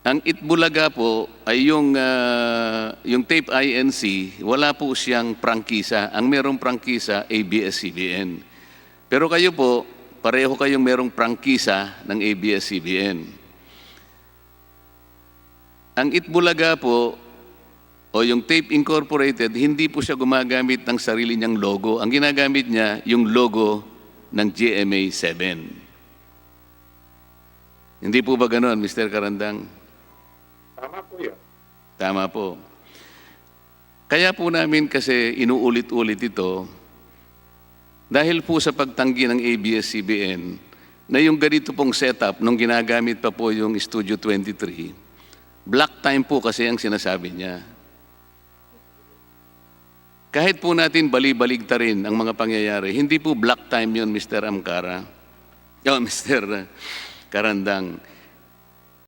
Ang Itbulaga po ay yung Tape INC, wala po siyang prangkisa. Ang merong prangkisa, ABS-CBN. Pero kayo po, pareho kayong merong prangkisa ng ABS-CBN. Ang Itbulaga po, o yung Tape Incorporated, hindi po siya gumagamit ng sarili niyang logo. Ang ginagamit niya, yung logo ng GMA7. Hindi po ba ganoon, Mr. Karandang? Tama po yun. Tama po. Kaya po namin kasi inuulit-ulit ito dahil po sa pagtanggi ng ABS-CBN na yung ganito pong setup nung ginagamit pa po yung Studio 23, black time po kasi ang sinasabi niya. Kahit po natin bali-baligtarin ang mga pangyayari, hindi po black time yun, Mr. Amcara. Oh, Mr. Karandang.